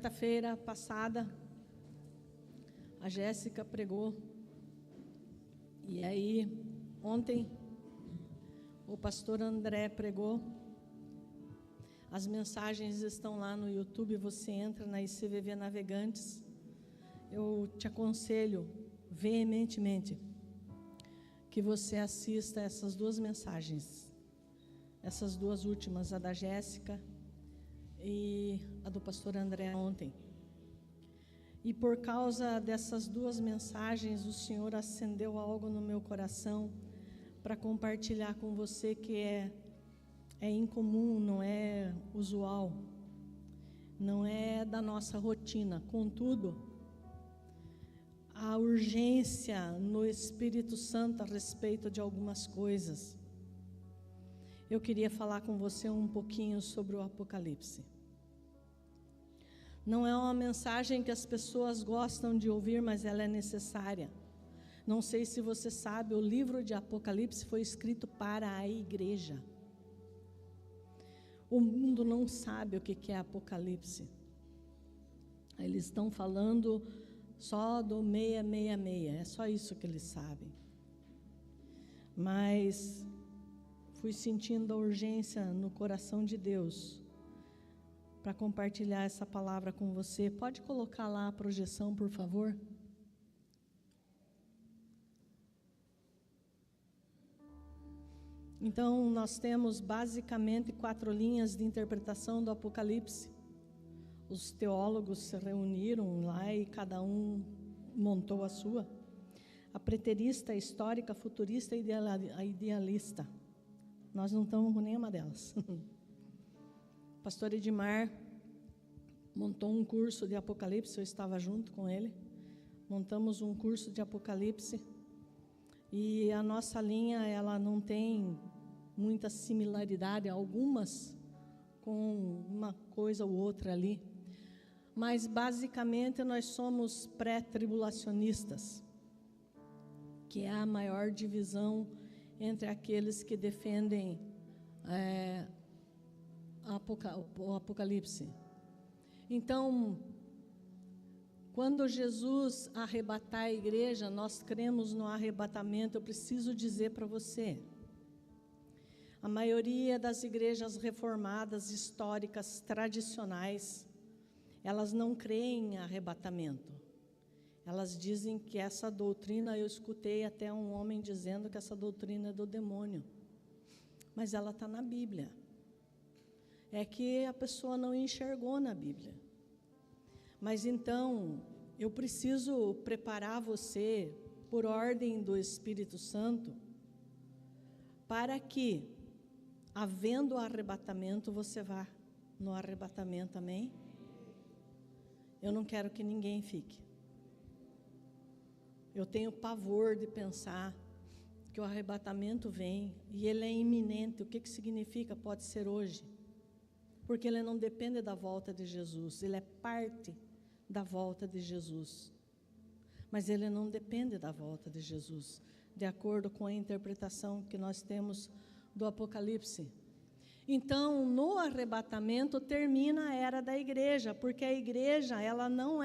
Quarta-feira passada, a Jéssica pregou, e aí ontem o pastor André pregou. As mensagens estão lá no YouTube, você entra na ICVV Navegantes. Eu te aconselho veementemente que você assista essas duas mensagens, essas duas últimas, a da Jéssica e a do pastor André ontem. E por causa dessas duas mensagens, o Senhor acendeu algo no meu coração para compartilhar com você que é incomum, não é usual, não é da nossa rotina. Contudo, a urgência no Espírito Santo a respeito de algumas coisas. Eu queria falar com você um pouquinho sobre o Apocalipse. Não é uma mensagem que as pessoas gostam de ouvir, mas ela é necessária. Não sei se você sabe, o livro de Apocalipse foi escrito para a igreja. O mundo não sabe o que é Apocalipse. Eles estão falando só do 666, é só isso que eles sabem. Mas fui sentindo a urgência no coração de Deus para compartilhar essa palavra com você. Pode colocar lá a projeção, por favor? Então, nós temos basicamente 4 linhas de interpretação do Apocalipse. Os teólogos se reuniram lá e cada um montou a sua. A preterista, a histórica, a futurista e a idealista. Nós não estamos com nenhuma delas. O pastor Edmar montou um curso de Apocalipse, eu estava junto com ele. Montamos um curso de Apocalipse. E a nossa linha, ela não tem muita similaridade, algumas com uma coisa ou outra ali. Mas, basicamente, nós somos pré-tribulacionistas, que é a maior divisão entre aqueles que defendem o Apocalipse. Então, quando Jesus arrebatar a igreja, nós cremos no arrebatamento. Eu preciso dizer para você, a maioria das igrejas reformadas, históricas, tradicionais, elas não creem em arrebatamento. Elas dizem que essa doutrina, eu escutei até um homem dizendo que essa doutrina é do demônio. Mas ela está na Bíblia. É que a pessoa não enxergou na Bíblia. Mas então, eu preciso preparar você, por ordem do Espírito Santo, para que, havendo o arrebatamento, você vá no arrebatamento, amém? Eu não quero que ninguém fique. Eu tenho pavor de pensar que o arrebatamento vem e ele é iminente. O que significa? Pode ser hoje. Porque ele não depende da volta de Jesus, ele é parte da volta de Jesus. Mas ele não depende da volta de Jesus, de acordo com a interpretação que nós temos do Apocalipse. Então, no arrebatamento termina a era da igreja, porque a igreja, ela não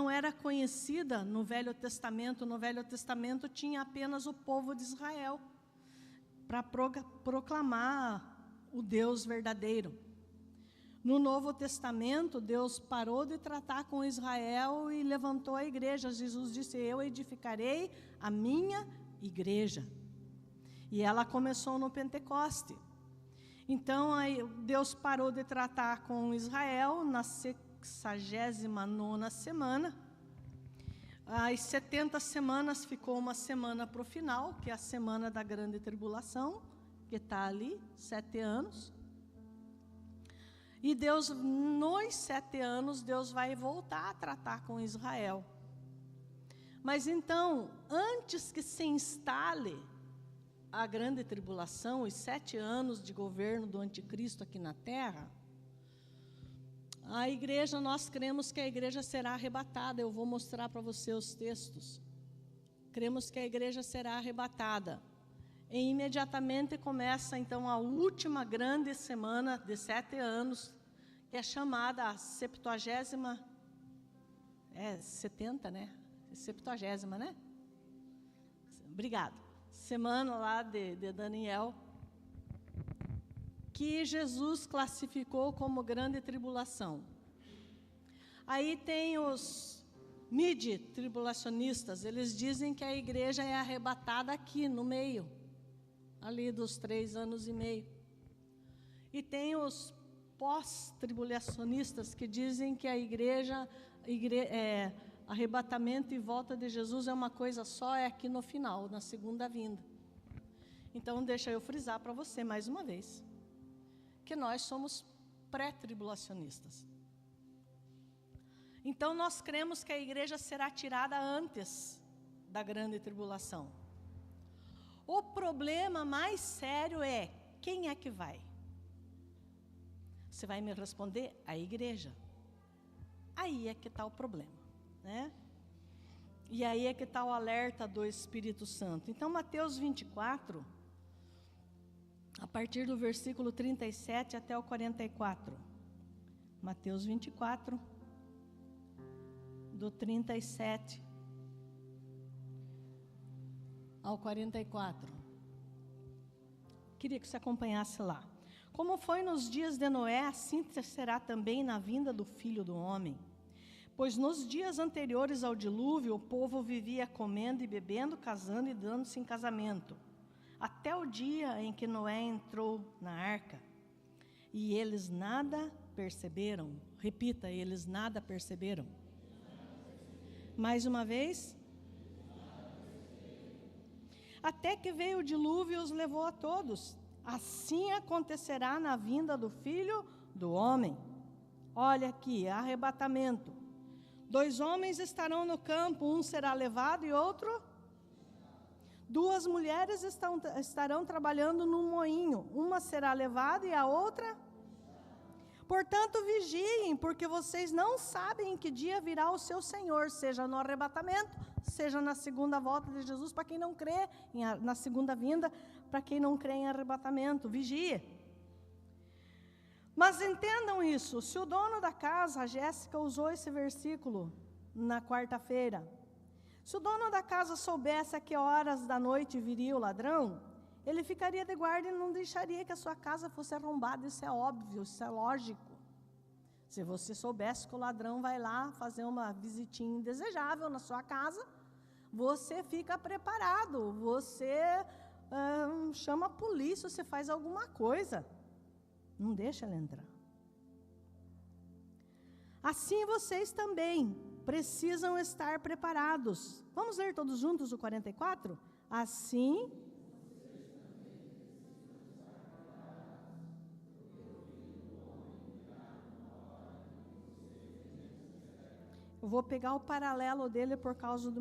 era conhecida no Velho Testamento. No Velho Testamento tinha apenas o povo de Israel para proclamar o Deus verdadeiro. No Novo Testamento, Deus parou de tratar com Israel e levantou a igreja. Jesus disse: eu edificarei a minha igreja. E ela começou no Pentecoste. Então, aí, Deus parou de tratar com Israel na 69ª semana. As 70 semanas ficou uma semana para o final, que é a semana da grande tribulação, que está ali, 7 anos. E Deus, nos 7 anos, Deus vai voltar a tratar com Israel. Mas então, antes que se instale a grande tribulação, os 7 anos de governo do anticristo aqui na terra, a igreja, nós cremos que a igreja será arrebatada. Eu vou mostrar para você os textos. Cremos que a igreja será arrebatada. E imediatamente começa então a última grande semana de 7 anos, que é chamada a 70ª, 70, né? 70ª, né? Obrigado. Semana lá de Daniel, que Jesus classificou como grande tribulação. Aí tem os midi-tribulacionistas, eles dizem que a igreja é arrebatada aqui no meio, ali dos 3 anos e meio. E tem os pós-tribulacionistas que dizem que a igreja arrebatamento e volta de Jesus é uma coisa só, é aqui no final, na segunda vinda. Então, deixa eu frisar para você mais uma vez, que nós somos pré-tribulacionistas. Então, nós cremos que a igreja será tirada antes da grande tribulação. O problema mais sério é, quem é que vai? Você vai me responder? A igreja. Aí é que está o problema, né? E aí é que está o alerta do Espírito Santo. Então, Mateus 24, a partir do versículo 37 até o 44. Mateus 24, do 37 ao 44. Queria que você acompanhasse lá. Como foi nos dias de Noé, assim será também na vinda do Filho do Homem. Pois nos dias anteriores ao dilúvio, o povo vivia comendo e bebendo, casando e dando-se em casamento, até o dia em que Noé entrou na arca. E eles nada perceberam. Repita, eles nada perceberam. Mais uma vez. Até que veio o dilúvio e os levou a todos. Assim acontecerá na vinda do Filho do Homem. Olha aqui, arrebatamento. 2 homens estarão no campo, um será levado e outro. 2 mulheres estarão trabalhando no moinho, uma será levada e a outra. Portanto, vigiem, porque vocês não sabem em que dia virá o seu Senhor, seja no arrebatamento, seja na segunda volta de Jesus, para quem não crê na segunda vinda, para quem não crê em arrebatamento, vigie. Mas entendam isso, se o dono da casa, a Jéssica usou esse versículo na quarta-feira, se o dono da casa soubesse a que horas da noite viria o ladrão, ele ficaria de guarda e não deixaria que a sua casa fosse arrombada. Isso é óbvio, isso é lógico. Se você soubesse que o ladrão vai lá fazer uma visitinha indesejável na sua casa, você fica preparado, você chama a polícia, você faz alguma coisa. Não deixa ele entrar. Assim vocês também precisam estar preparados. Vamos ler todos juntos o 44? Assim... Eu vou pegar o paralelo dele por causa de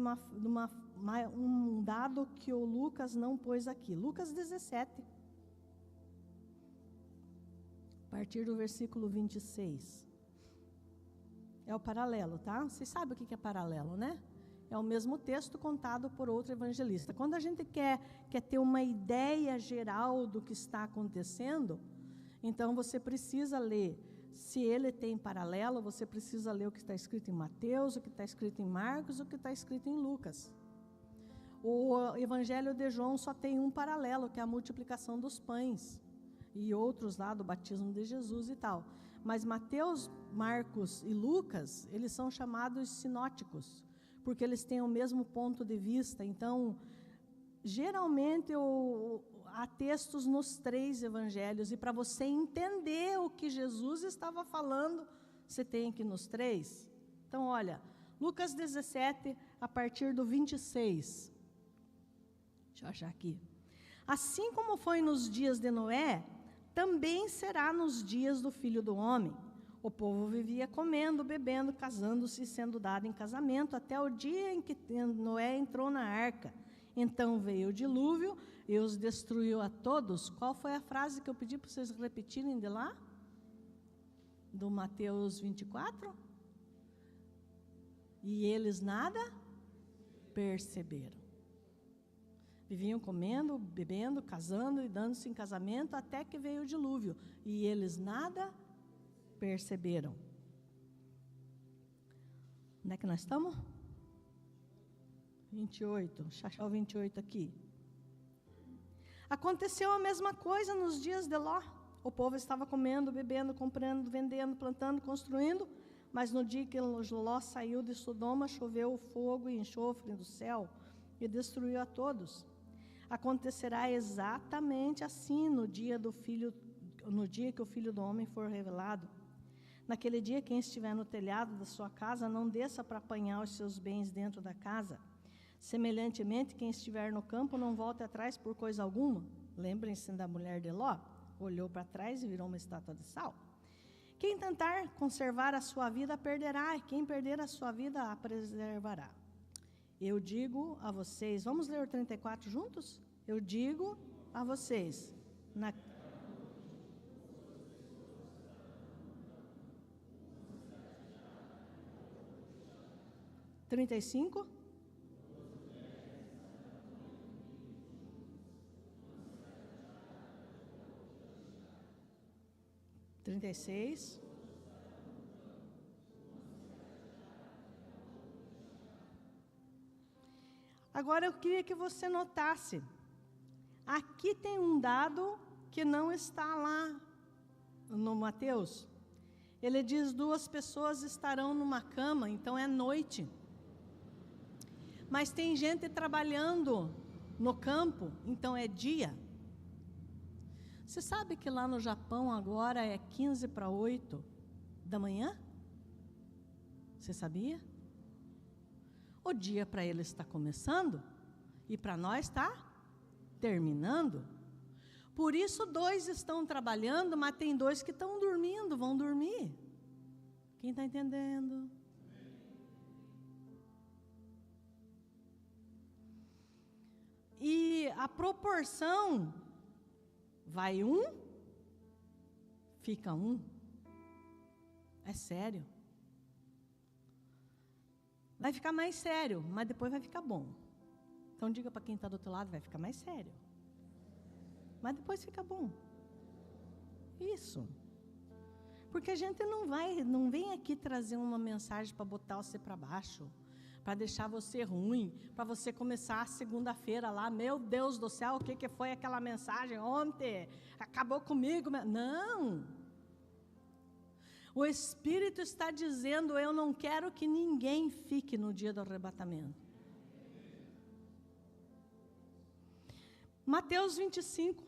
um dado que o Lucas não pôs aqui. Lucas 17. A partir do versículo 26. É o paralelo, tá? Vocês sabem o que é paralelo, né? É o mesmo texto contado por outro evangelista. Quando a gente quer ter uma ideia geral do que está acontecendo, então você precisa ler. Se ele tem paralelo, você precisa ler o que está escrito em Mateus, o que está escrito em Marcos, o que está escrito em Lucas. O Evangelho de João só tem um paralelo, que é a multiplicação dos pães, e outros lá do batismo de Jesus e tal. Mas Mateus, Marcos e Lucas, eles são chamados sinóticos, porque eles têm o mesmo ponto de vista. Então, geralmente, há textos nos 3 evangelhos, e para você entender o que Jesus estava falando, você tem que ir nos 3. Então, olha, Lucas 17, a partir do 26. Deixa eu achar aqui. Assim como foi nos dias de Noé, também será nos dias do Filho do Homem. O povo vivia comendo, bebendo, casando-se e sendo dado em casamento, até o dia em que Noé entrou na arca. Então veio o dilúvio e os destruiu a todos. Qual foi a frase que eu pedi para vocês repetirem de lá? Do Mateus 24? E eles nada perceberam. Viviam comendo, bebendo, casando e dando-se em casamento, até que veio o dilúvio. E eles nada perceberam. Onde é que nós estamos? 28, deixa eu achar o 28 aqui. Aconteceu a mesma coisa nos dias de Ló. O povo estava comendo, bebendo, comprando, vendendo, plantando, construindo, mas no dia que Ló saiu de Sodoma, choveu fogo e enxofre do céu e destruiu a todos. Acontecerá exatamente assim no dia que o Filho do Homem for revelado. Naquele dia, quem estiver no telhado da sua casa, não desça para apanhar os seus bens dentro da casa. Semelhantemente, quem estiver no campo, não volte atrás por coisa alguma. Lembrem-se da mulher de Ló. Olhou para trás e virou uma estátua de sal. Quem tentar conservar a sua vida, perderá, e quem perder a sua vida, a preservará. Eu digo a vocês, vamos ler o 34 juntos? Eu digo a vocês, 35. 36. Agora eu queria que você notasse. Aqui tem um dado que não está lá no Mateus. Ele diz: 2 pessoas estarão numa cama, então é noite. Mas tem gente trabalhando no campo, então é dia. Você sabe que lá no Japão agora é 15 para 8 da manhã? Você sabia? O dia para eles está começando e para nós está terminando. Por isso 2 estão trabalhando, mas tem 2 que estão dormindo, vão dormir. Quem está entendendo? E a proporção, vai 1, fica 1. É sério. Vai ficar mais sério, mas depois vai ficar bom. Então diga para quem está do outro lado, vai ficar mais sério. Mas depois fica bom. Isso. Porque a gente não vem aqui trazer uma mensagem para botar você para baixo, para deixar você ruim, para você começar a segunda-feira lá, meu Deus do céu, o que foi aquela mensagem ontem? Acabou comigo? Não! O Espírito está dizendo: eu não quero que ninguém fique no dia do arrebatamento. Mateus 25,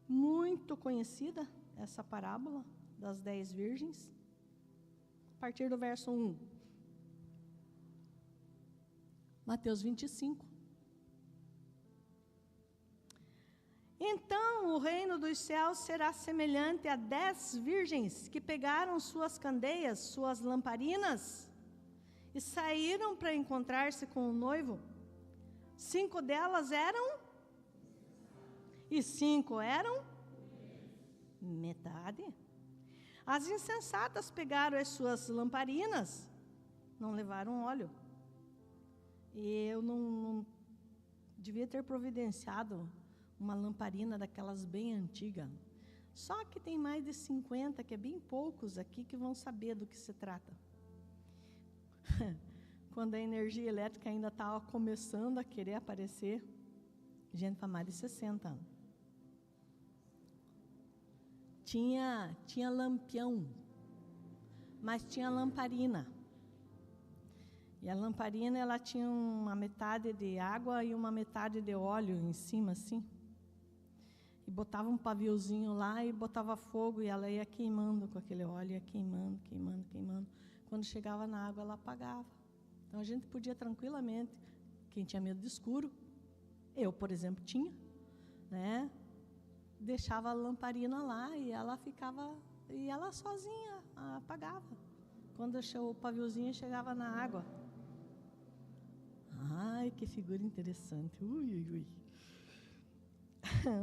muito conhecida essa parábola das 10 virgens, a partir do verso 1. Mateus 25. Então o reino dos céus será semelhante a 10 virgens que pegaram suas candeias, suas lamparinas, e saíram para encontrar-se com o noivo. 5 delas eram, e 5 eram metade. As insensatas pegaram as suas lamparinas, não levaram óleo. E eu não devia ter providenciado uma lamparina daquelas bem antigas. Só que tem mais de 50, que é bem poucos aqui, que vão saber do que se trata. Quando a energia elétrica ainda estava começando a querer aparecer, gente para mais de 60 anos. Tinha lampião, mas tinha lamparina. E a lamparina, ela tinha uma metade de água e uma metade de óleo em cima, assim. E botava um paviozinho lá e botava fogo, e ela ia queimando com aquele óleo, ia queimando, queimando, queimando. Quando chegava na água, ela apagava. Então a gente podia tranquilamente, quem tinha medo de escuro, eu, por exemplo, tinha, né? Deixava a lamparina lá e ela ficava, e ela sozinha apagava. Quando o paviozinho chegava na água. Ai, que figura interessante. Ui, ui, ui.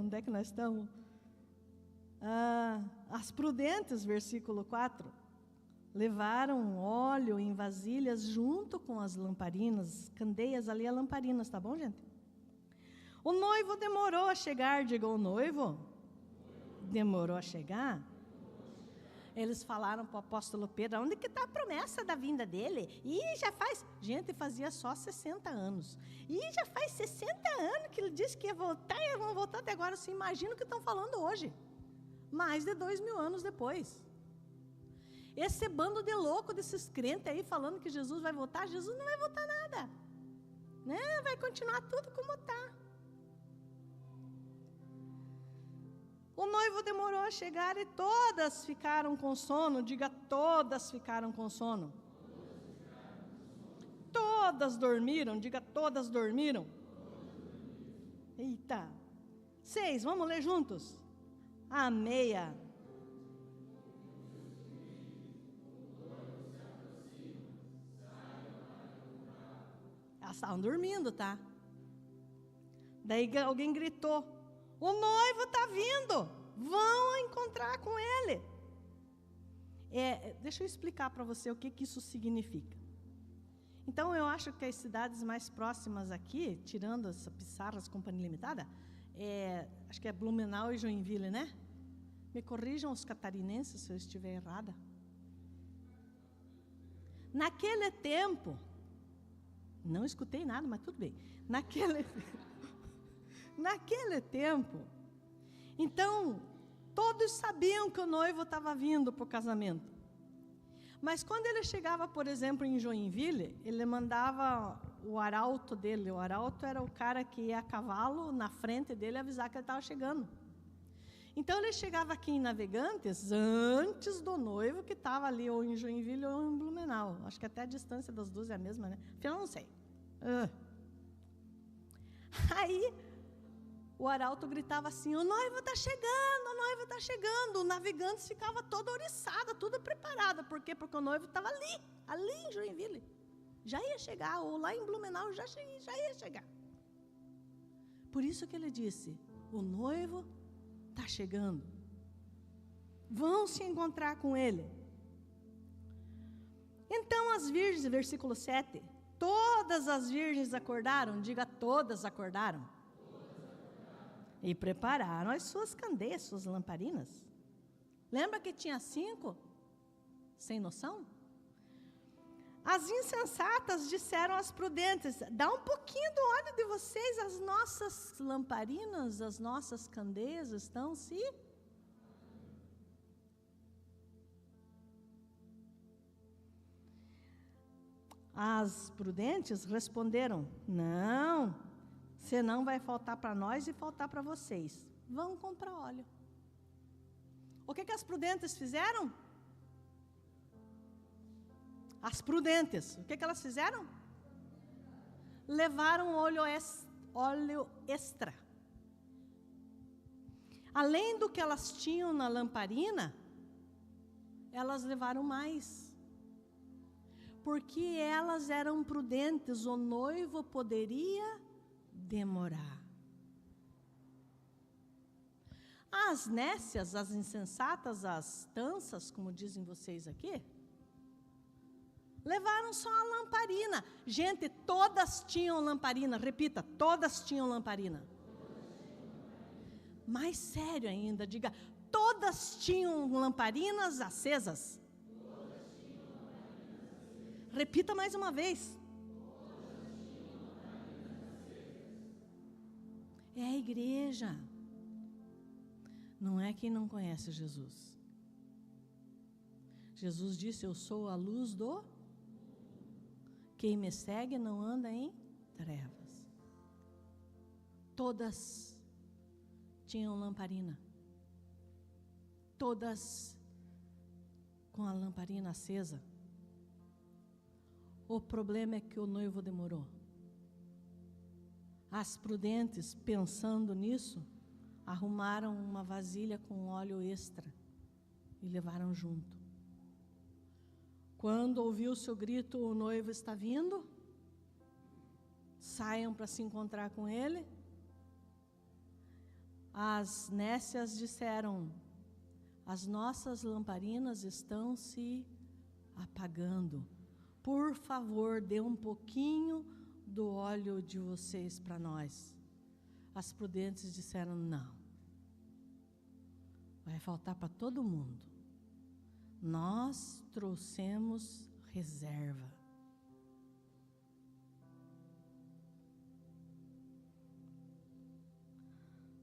Onde é que nós estamos? As prudentes, versículo 4, levaram óleo em vasilhas junto com as lamparinas, candeias ali, lamparinas, tá bom, gente? O noivo demorou a chegar, diga o noivo. Demorou a chegar? eles falaram para o apóstolo Pedro, onde que está a promessa da vinda dele? E já faz, gente, fazia só 60 anos. E já faz 60 anos que ele disse que ia voltar, e vão voltar até agora. Você imagina o que estão falando hoje. Mais de 2000 anos depois. Esse bando de louco desses crentes aí falando que Jesus vai voltar, Jesus não vai voltar nada. Né? Vai continuar tudo como está. O noivo demorou a chegar e todas ficaram com sono. Diga, todas ficaram com sono. Todas dormiram. Diga, todas dormiram. Eita. 6, vamos ler juntos. A meia. Elas estavam dormindo, tá? Daí alguém gritou, o noivo está vindo, vão encontrar com ele. Deixa eu explicar para você o que isso significa. Então, eu acho que as cidades mais próximas aqui, tirando essa Pissarras Companhia Limitada, acho que é Blumenau e Joinville, né? Me corrijam os catarinenses se eu estiver errada. Naquele tempo, não escutei nada, mas tudo bem. Naquele tempo, então, todos sabiam que o noivo estava vindo para o casamento. Mas quando ele chegava, por exemplo, em Joinville, ele mandava o arauto dele. O arauto era o cara que ia a cavalo na frente dele avisar que ele estava chegando. Então, ele chegava aqui em Navegantes antes do noivo, que estava ali ou em Joinville ou em Blumenau. Acho que até a distância das duas é a mesma, né? Afinal, não sei. Aí, o arauto gritava assim, o noivo está chegando, o noivo está chegando. O Navegantes ficava todo oriçado, tudo preparado. Por quê? Porque o noivo estava ali em Joinville. Já ia chegar, ou lá em Blumenau já ia chegar. Por isso que ele disse, o noivo está chegando. Vão se encontrar com ele. Então as virgens, versículo 7, todas as virgens acordaram, diga, todas acordaram. E prepararam as suas candeias, suas lamparinas. Lembra que tinha 5? Sem noção? As insensatas disseram às prudentes, dá um pouquinho do óleo de vocês, as nossas lamparinas, as nossas candeias estão se... As prudentes responderam, não, senão vai faltar para nós e faltar para vocês. Vão comprar óleo. O que as prudentes fizeram? As prudentes, o que elas fizeram? Levaram óleo extra. Além do que elas tinham na lamparina, elas levaram mais. Porque elas eram prudentes, o noivo poderia demorar. As nécias, as insensatas, as tansas, como dizem vocês aqui, levaram só a lamparina. Gente, todas tinham lamparina. Repita, todas tinham lamparina. Mais sério ainda, diga, todas tinham lamparinas acesas. Repita mais uma vez. É a igreja. Não é quem não conhece Jesus. Jesus disse, eu sou a luz do... Quem me segue não anda em trevas. Todas tinham lamparina. Todas com a lamparina acesa. O problema é que o noivo demorou. As prudentes, pensando nisso, arrumaram uma vasilha com óleo extra e levaram junto. Quando ouviu-se o grito, o noivo está vindo, saiam para se encontrar com ele. As nécias disseram, as nossas lamparinas estão se apagando. Por favor, dê um pouquinho do óleo de vocês para nós. As prudentes disseram, não. Vai faltar para todo mundo. nós trouxemos reserva.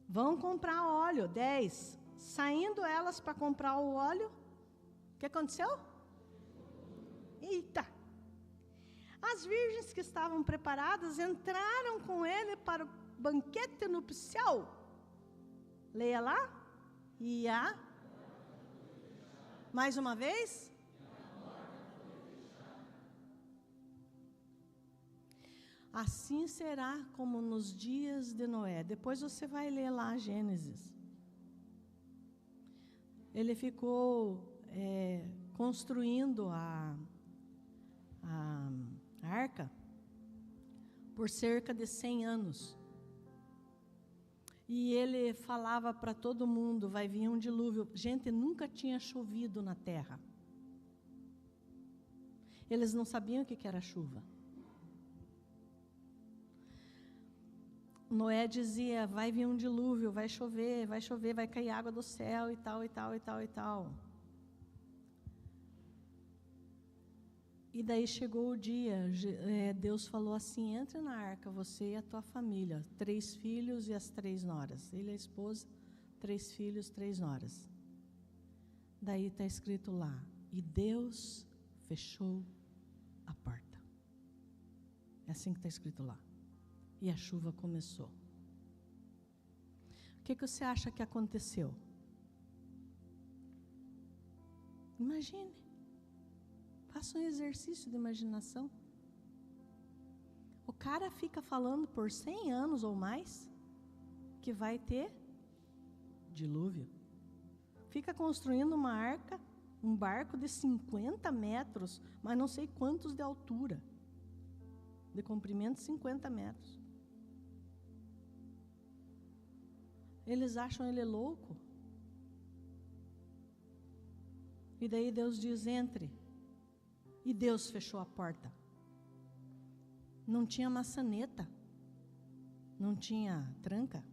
Vão comprar óleo, 10. Saindo elas para comprar o óleo, o que aconteceu? Eita! As virgens que estavam preparadas entraram com ele para o banquete nupcial. Leia lá. Mais uma vez. Assim será como nos dias de Noé. Depois você vai ler lá Gênesis. Ele ficou construindo a arca por cerca de 100 anos. E ele falava para todo mundo, vai vir um dilúvio. Gente, nunca tinha chovido na terra. Eles não sabiam o que era chuva. Noé dizia, vai vir um dilúvio, vai chover, vai cair água do céu e tal, e tal, e tal, e tal. E daí chegou o dia, Deus falou assim, entre na arca, você e a tua família, 3 filhos e as 3 noras. Ele e a esposa, 3 filhos, 3 noras. Daí está escrito lá, e Deus fechou a porta. É assim que está escrito lá. E a chuva começou. O que você acha que aconteceu? Imagine. Faça um exercício de imaginação. O cara fica falando por 100 anos ou mais que vai ter dilúvio. Fica construindo uma arca, um barco de 50 metros, mas não sei quantos de altura. De comprimento, 50 metros. Eles acham ele louco. E daí Deus diz, entre. E Deus fechou a porta. Não tinha maçaneta. Não tinha tranca.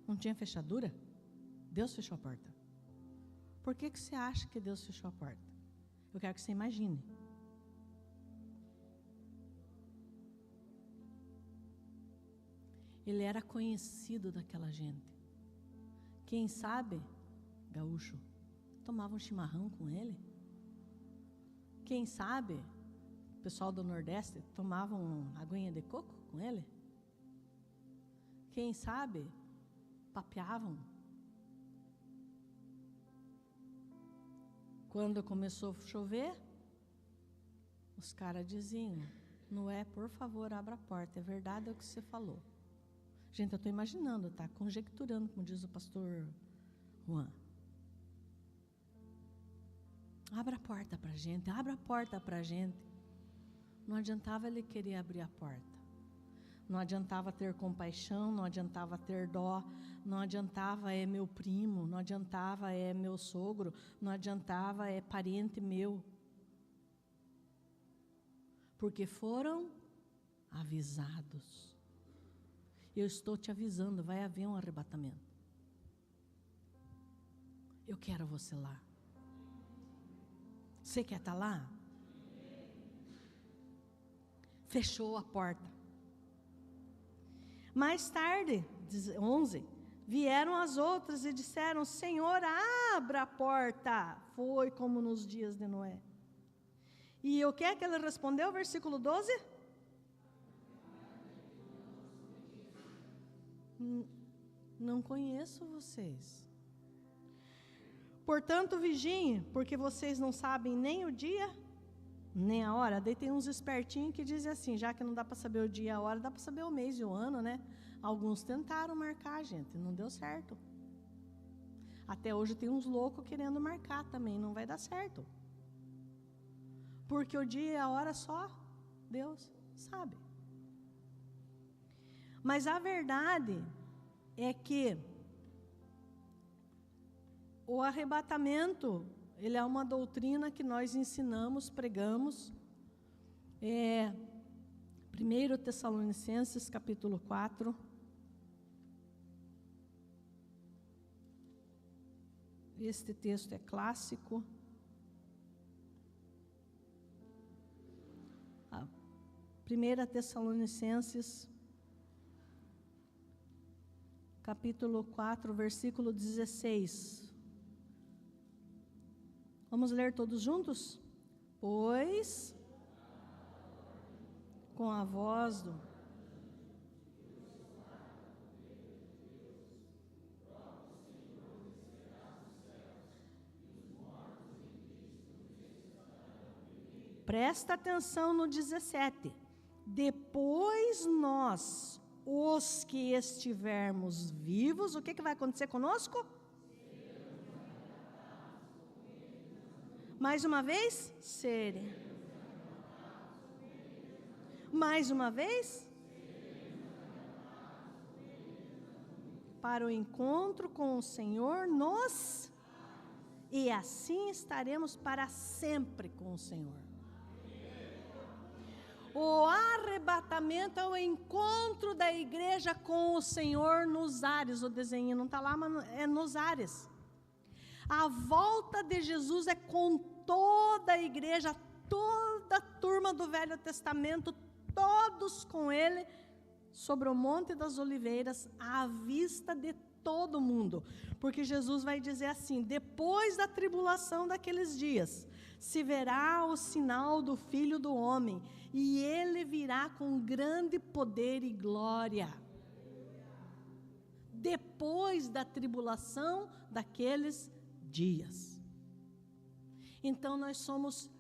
Não tinha fechadura. Deus fechou a porta. Por que você acha que Deus fechou a porta? Eu quero que você imagine. Ele era conhecido daquela gente. Quem sabe, gaúcho, tomava um chimarrão com ele. Quem sabe, o pessoal do Nordeste tomava uma aguinha de coco com ele. Quem sabe, papeavam. Quando começou a chover, os caras diziam, Noé, por favor, abra a porta, é verdade o que você falou. Gente, eu estou imaginando, tá? Conjecturando, como diz o pastor Juan. Abra a porta para a gente, abra a porta para a gente. Não adiantava ele querer abrir a porta. Não adiantava ter compaixão, não adiantava ter dó, não adiantava é meu primo, não adiantava é meu sogro, não adiantava é parente meu. Porque foram avisados. Eu estou te avisando, vai haver um arrebatamento. Eu quero você lá. Você quer estar lá? Fechou a porta. Mais tarde, 11, vieram as outras e disseram, Senhor, abra a porta. Foi como nos dias de Noé. E o que é que ele respondeu, versículo 12? Não conheço vocês. Portanto, vigiem, porque vocês não sabem nem o dia, nem a hora. Daí tem uns espertinhos que dizem assim, já que não dá para saber o dia e a hora, dá para saber o mês e o ano, né? Alguns tentaram marcar, gente, não deu certo. Até hoje tem uns loucos querendo marcar também, não vai dar certo. Porque o dia e a hora só Deus sabe. Mas a verdade é que o arrebatamento, ele é uma doutrina que nós ensinamos, pregamos. 1 Tessalonicenses, capítulo 4. Este texto é clássico. 1 Tessalonicenses, capítulo 4, versículo 16. Vamos ler todos juntos? Pois, com a voz do... Presta atenção no 17. Depois nós, os que estivermos vivos, o que vai acontecer conosco? Mais uma vez? Serem. Mais uma vez? Para o encontro com o Senhor nos... E assim estaremos para sempre com o Senhor. O arrebatamento é o encontro da igreja com o Senhor nos ares. O desenho não está lá, mas é nos ares. A volta de Jesus é com toda a igreja, toda a turma do Velho Testamento, todos com Ele, sobre o Monte das Oliveiras, à vista de todo mundo. Porque Jesus vai dizer assim: depois da tribulação daqueles dias, se verá o sinal do Filho do Homem, e Ele virá com grande poder e glória. Depois da tribulação daqueles dias. Então nós somos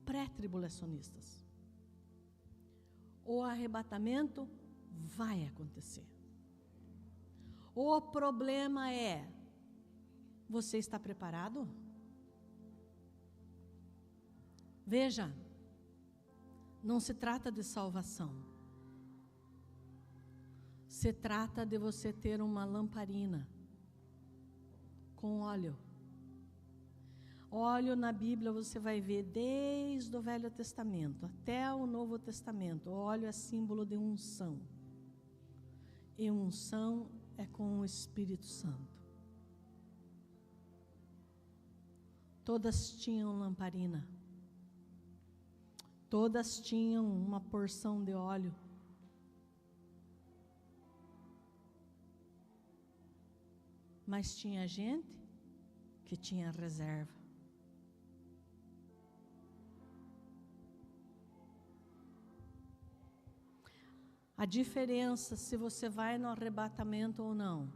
pré-tribulacionistas. O arrebatamento vai acontecer. O problema é: você está preparado? Veja, não se trata de salvação. Se trata de você ter uma lamparina com óleo. Óleo na Bíblia você vai ver desde o Velho Testamento até o Novo Testamento. O óleo é símbolo de unção. E unção é com o Espírito Santo. Todas tinham lamparina. Todas tinham uma porção de óleo. Mas tinha gente que tinha reserva. A diferença se você vai no arrebatamento ou não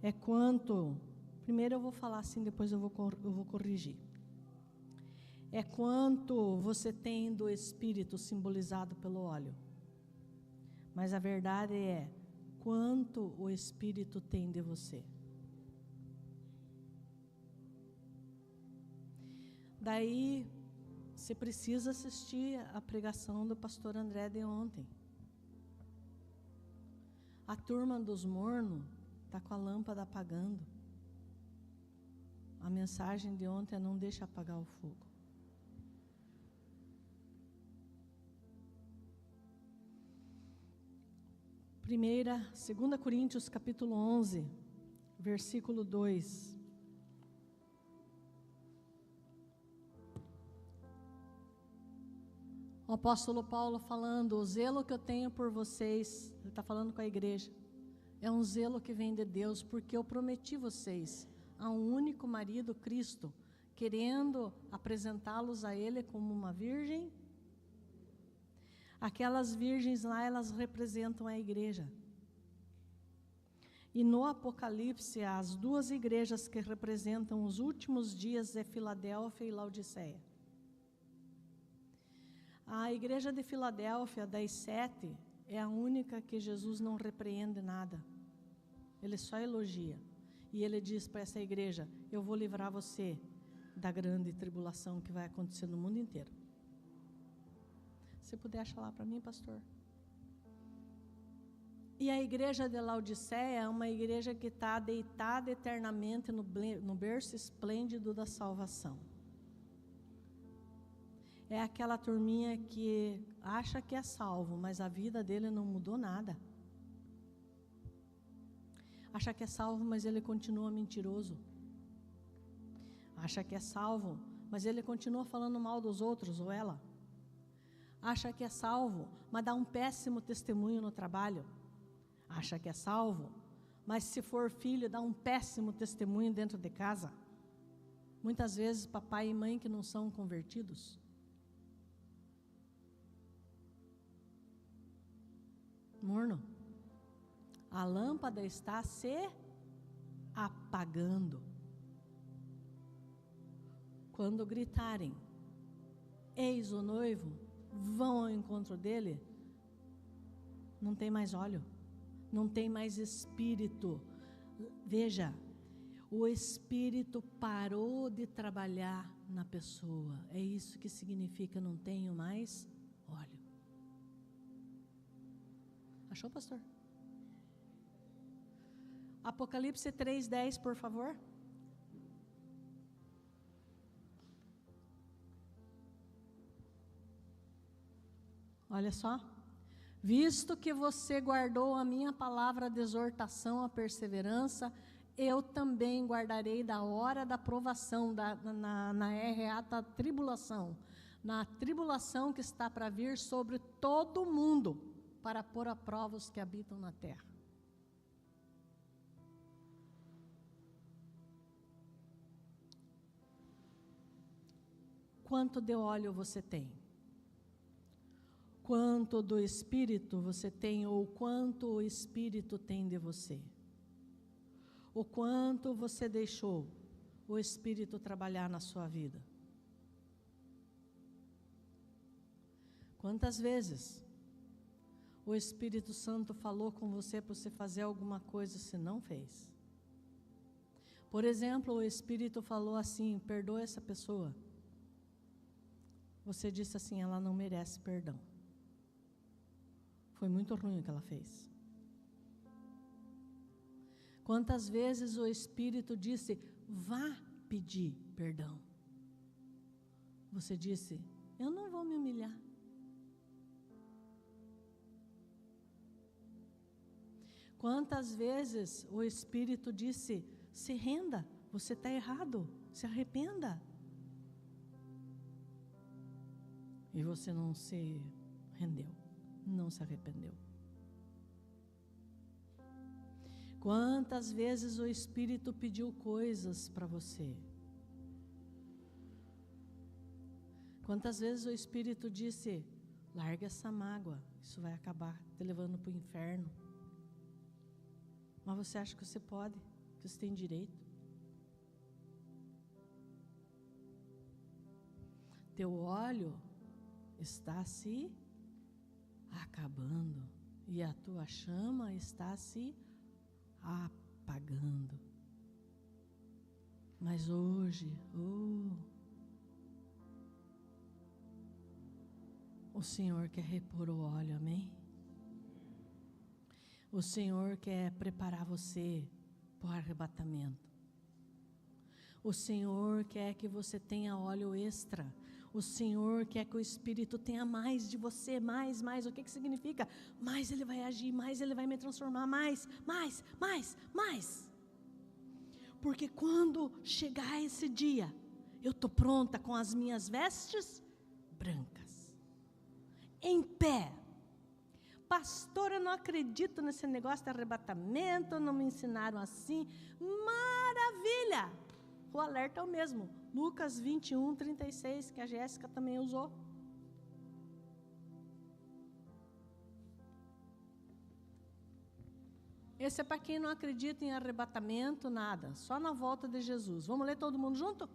é quanto... Primeiro eu vou falar assim, depois eu vou corrigir. É quanto você tem do Espírito simbolizado pelo óleo. Mas a verdade é quanto o Espírito tem de você. Daí, você precisa assistir a pregação do pastor André de ontem. A turma dos mornos está com a lâmpada apagando. A mensagem de ontem é: não deixa apagar o fogo. Segunda Coríntios capítulo 11, versículo 2. O apóstolo Paulo falando: o zelo que eu tenho por vocês, ele está falando com a igreja, é um zelo que vem de Deus, porque eu prometi vocês a um único marido, Cristo, querendo apresentá-los a Ele como uma virgem. Aquelas virgens lá, elas representam a igreja. E no Apocalipse, as duas igrejas que representam os últimos dias é Filadélfia e Laodiceia. A igreja de Filadélfia, das 7, é a única que Jesus não repreende nada. Ele só elogia. E ele diz para essa igreja: eu vou livrar você da grande tribulação que vai acontecer no mundo inteiro. Se puder achar lá para mim, pastor. E a igreja de Laodiceia é uma igreja que está deitada eternamente no berço esplêndido da salvação. É aquela turminha que acha que é salvo, mas a vida dele não mudou nada. Acha que é salvo, mas ele continua mentiroso. Acha que é salvo, mas ele continua falando mal dos outros, ou ela. Acha que é salvo, mas dá um péssimo testemunho no trabalho. Acha que é salvo, mas se for filho, dá um péssimo testemunho dentro de casa. Muitas vezes, papai e mãe que não são convertidos. Morno. A lâmpada está se apagando. Quando gritarem, eis o noivo, vão ao encontro dele, não tem mais óleo, não tem mais espírito. Veja, o espírito parou de trabalhar na pessoa. É isso que significa não tenho mais óleo. Achou, pastor? Apocalipse 3:10, por favor. Olha só. Visto que você guardou a minha palavra de exortação à perseverança, eu também guardarei da hora da provação, na RA da tribulação, na tribulação que está para vir sobre todo o mundo, para pôr à prova os que habitam na terra. Quanto de óleo você tem? Quanto do Espírito você tem, ou quanto o Espírito tem de você? O quanto você deixou o Espírito trabalhar na sua vida? Quantas vezes o Espírito Santo falou com você para você fazer alguma coisa e você não fez? Por exemplo, o Espírito falou assim, perdoa essa pessoa. Você disse assim, ela não merece perdão. Foi muito ruim o que ela fez. Quantas vezes o Espírito disse, vá pedir perdão. Você disse, eu não vou me humilhar. Quantas vezes o Espírito disse, se renda, você está errado, se arrependa. E você não se rendeu, não se arrependeu. Quantas vezes o Espírito pediu coisas para você? Quantas vezes o Espírito disse, larga essa mágoa, isso vai acabar te levando para o inferno. Mas você acha que você pode, que você tem direito? Teu óleo está se acabando e a tua chama está se apagando. Mas hoje, o Senhor quer repor o óleo, amém? O Senhor quer preparar você para o arrebatamento. O Senhor quer que você tenha óleo extra. O Senhor quer que o Espírito tenha mais de você, mais. O que significa? Mais Ele vai agir, mais Ele vai me transformar, mais. Porque quando chegar esse dia, eu estou pronta com as minhas vestes brancas, em pé. Pastor, eu não acredito nesse negócio de arrebatamento, não me ensinaram assim. Maravilha! O alerta é o mesmo. Lucas 21:36, que a Jéssica também usou. Esse é para quem não acredita em arrebatamento, nada. Só na volta de Jesus. Vamos ler todo mundo junto?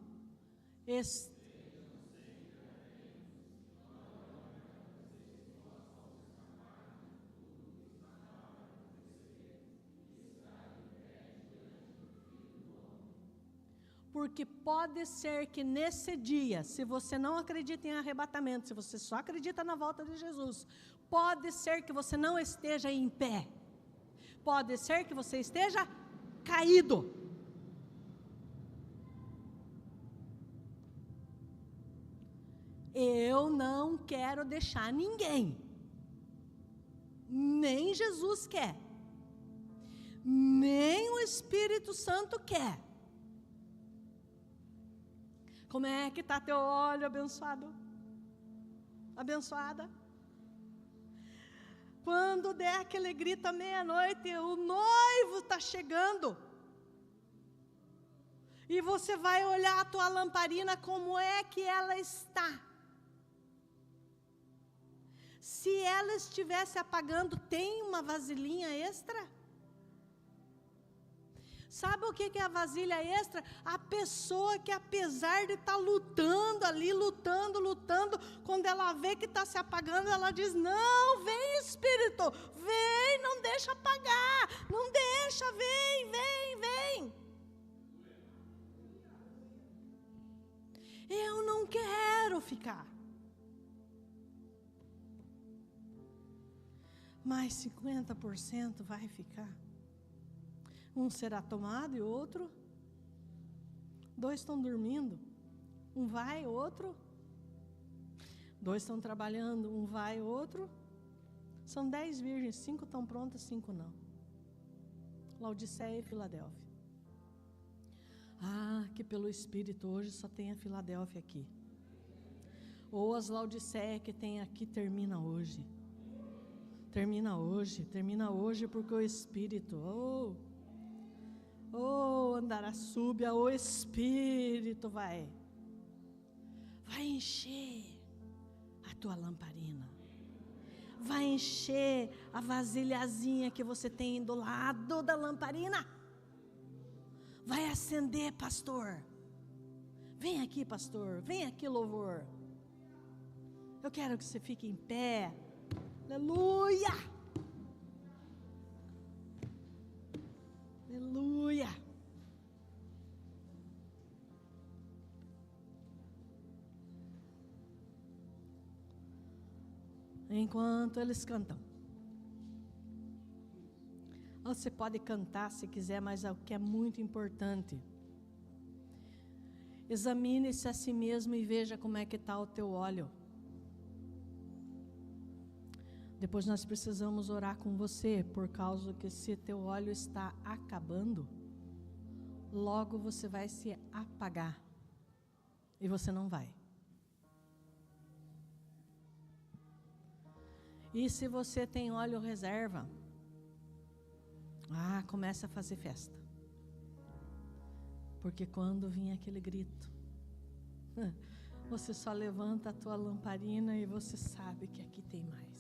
Porque pode ser que nesse dia, se você não acredita em arrebatamento, se você só acredita na volta de Jesus, pode ser que você não esteja em pé. Pode ser que você esteja caído. Eu não quero deixar ninguém, nem Jesus quer, nem o Espírito Santo quer. Como é que está teu óleo abençoado? abençoada. Quando der aquele grito à meia-noite, o noivo está chegando. E você vai olhar a tua lamparina, como é que ela está. Se ela estivesse apagando, tem uma vasilhinha extra? Sabe o que é a vasilha extra? A pessoa que, apesar de estar lutando ali, lutando, quando ela vê que está se apagando, ela diz: não, vem Espírito, vem, não deixa apagar, não deixa, vem. Eu não quero ficar. Mas 50% vai ficar. Um será tomado e outro. 2 estão dormindo. Um vai, outro. 2 estão trabalhando, um vai, outro. São 10 virgens, 5 estão prontas, 5 não. Laodiceia e Filadélfia. Ah, que pelo Espírito hoje só tem a Filadélfia aqui. Ou as Laodiceia que tem aqui termina hoje. Termina hoje porque o Espírito, Andaraçúbia, o Espírito vai encher a tua lamparina, vai encher a vasilhazinha que você tem do lado da lamparina, vai acender, pastor, vem aqui, pastor, vem aqui, louvor, eu quero que você fique em pé, aleluia, aleluia. Enquanto eles cantam, você pode cantar se quiser, mas o que é muito importante, examine-se a si mesmo e veja como é que está o teu óleo. Depois nós precisamos orar com você, por causa que se teu óleo está acabando, logo você vai se apagar, e você não vai. E se você tem óleo reserva, começa a fazer festa. Porque quando vir aquele grito, você só levanta a tua lamparina e você sabe que aqui tem mais.